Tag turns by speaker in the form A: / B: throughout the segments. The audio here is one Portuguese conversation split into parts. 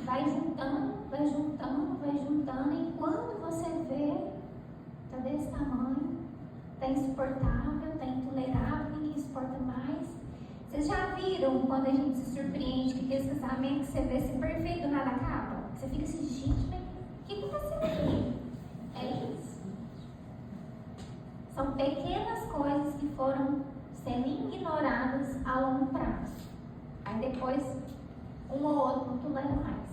A: vai juntando, vai juntando, vai juntando, e quando você vê, tá desse tamanho, tá insuportável, tá intolerável, ninguém suporta mais. Vocês já viram quando a gente se surpreende que aqueles casamentos que você vê ser perfeito, nada acaba? Você fica assim, gente, mas o que aconteceu aqui? É isso. São pequenas coisas que foram sendo ignoradas a longo prazo. Aí depois, um ou outro não tolera mais.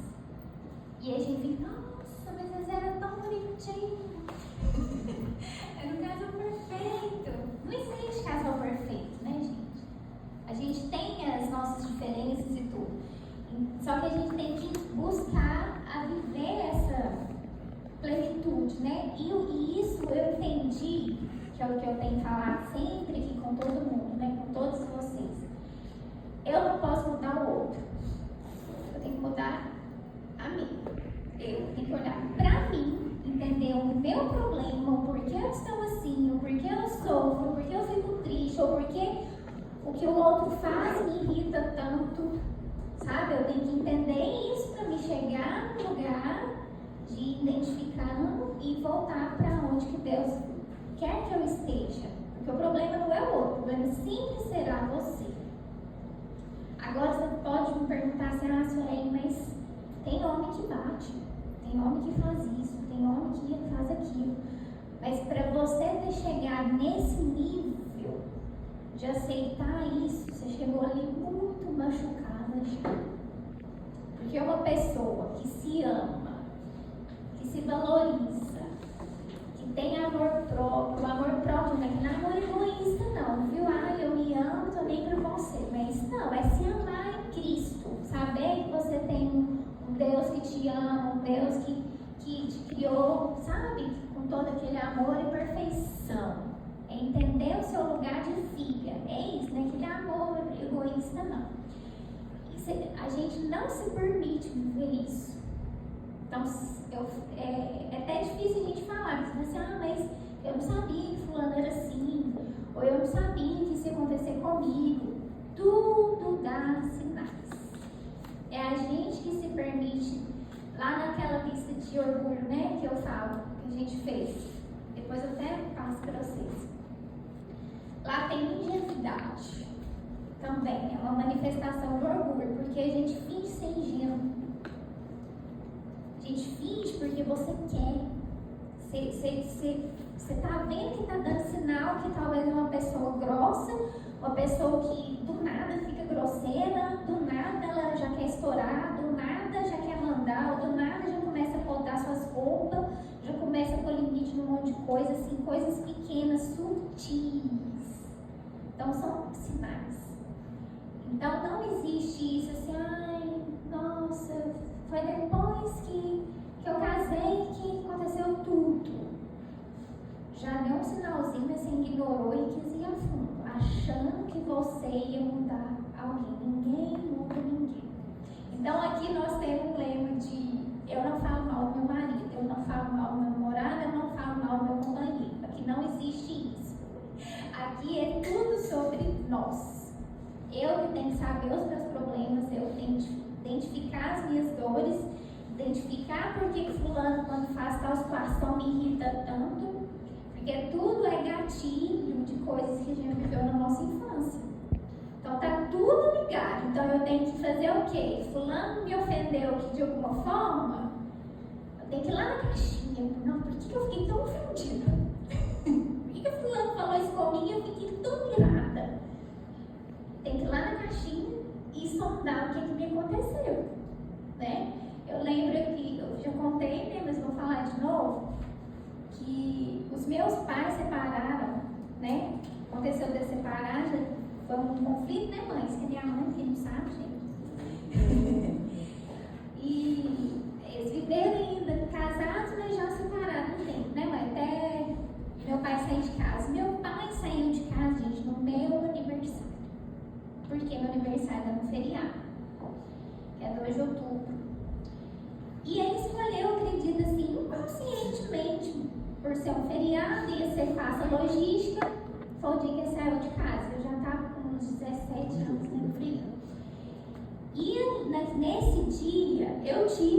A: E a gente fica, nossa, mas eles eram tão bonitinhos. Era um casal perfeito. Não existe casal perfeito, né, gente? A gente tem as nossas diferenças e tudo. Só que a gente tem que buscar a viver essa plenitude, né? E isso eu entendi, que é o que eu tenho falado sempre aqui com todo mundo, né? Com todos vocês. Eu não posso mudar o outro. Eu tenho que mudar a mim. Eu tenho que olhar pra mim, entender o meu problema, o porquê eu estou assim, o porquê eu sofro, o porquê eu fico triste, ou porquê o que o outro faz me irrita tanto, sabe? Eu tenho que entender isso para me chegar no lugar de identificando e voltar para onde que Deus quer que eu esteja. Porque o problema não é o outro, o problema sempre será você. Agora você pode me perguntar assim, Sueli, mas tem homem que bate, tem homem que faz isso, tem homem que faz aquilo. Mas para você ter chegado nesse nível de aceitar isso, você chegou ali muito machucada já. Porque uma pessoa que se ama, que se valoriza, que tem amor próprio, o amor próprio não é amor egoísta não, viu? Eu me amo, tô nem pra você. Mas não, é se amar em Cristo, saber que você tem um Deus que te ama, um Deus que te criou, sabe? Com todo aquele amor e perfeição. É entender o seu lugar de filha. É isso, não é aquele amor egoísta, não. A gente não se permite viver isso. Então, é até difícil a gente falar. Você fala assim, mas eu não sabia que fulano era assim. Ou eu não sabia que isso ia acontecer comigo. Tudo dá sinais. É a gente que se permite, lá naquela lista de orgulho, né, que eu falo, que a gente fez. Depois eu até passo para vocês. Lá tem ingenuidade também, é uma manifestação do orgulho, porque a gente finge ser ingênuo. A gente finge porque você quer. Você tá vendo que tá dando sinal que talvez é uma pessoa grossa, uma pessoa que do nada fica grosseira, do nada ela já quer estourar, do nada já quer mandar, do nada já começa a botar suas roupas, já começa a pôr limite num monte de coisa, assim, coisas pequenas, sutis. Então são sinais. Então não existe isso assim, nossa, foi depois que eu casei que aconteceu tudo. Já deu um sinalzinho, mas você ignorou e quis ir a fundo, achando que você ia mudar alguém. Ninguém muda ninguém. Então aqui nós temos um lema de eu não falo mal do meu marido, eu não falo mal do meu namorado, eu não falo mal do meu companheiro. Aqui não existe isso. Aqui é tudo sobre nós. Eu que tenho que saber os meus problemas, eu tenho que identificar as minhas dores, identificar por que fulano, quando faz tal situação, me irrita tanto, porque tudo é gatilho de coisas que a gente viveu na nossa infância. Então tá tudo ligado. Então eu tenho que fazer o quê? Fulano me ofendeu aqui de alguma forma, eu tenho que ir lá na caixinha. Não, por que eu fiquei tão ofendida? Por que o fulano falou isso comigo e eu fiquei tão irada? Tem que ir lá na caixinha e sondar o que me aconteceu, né? Eu lembro que, eu já contei, né, mas vou falar de novo, que os meus pais separaram, né? Aconteceu de separar, já foi um conflito, né, mãe? Isso é minha mãe, que não sabe, gente. E eles viveram ainda casados, mas já separados no tempo, né, mãe? Até meu pai sair de casa. Meu pai saiu de casa, gente, no meu aniversário. Porque meu aniversário era no feriado, que é 2 de outubro. E ele escolheu, acredito assim, inconscientemente, por ser um feriado, ia ser fácil a logística, foi o dia que ele saiu de casa. Eu já estava com uns 17 anos, né, no frio. E nesse dia, eu tive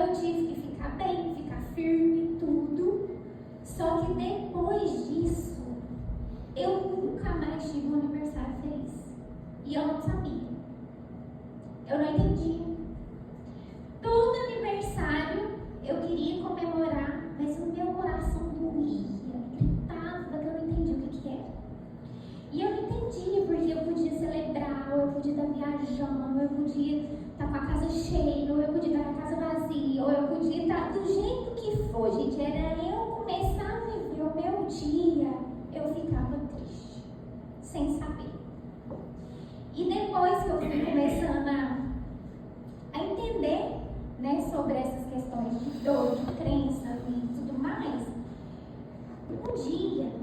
A: eu tive que ficar bem, ficar firme, tudo. Só que depois disso, eu nunca mais tive um aniversário feliz. E eu não sabia. Eu não entendi. Todo aniversário eu queria comemorar, mas o meu coração doía, gritava que eu não entendia o que era. E eu não entendia porque eu podia celebrar, ou eu podia estar viajando, ou eu podia estar com a casa cheia, ou eu podia estar com a casa vazia, ou eu podia estar do jeito que for, gente. Era eu começar a viver o meu dia, eu ficava triste, sem saber. E depois que eu fui começando a entender, né, sobre essas questões de dor, de crença e tudo mais, um dia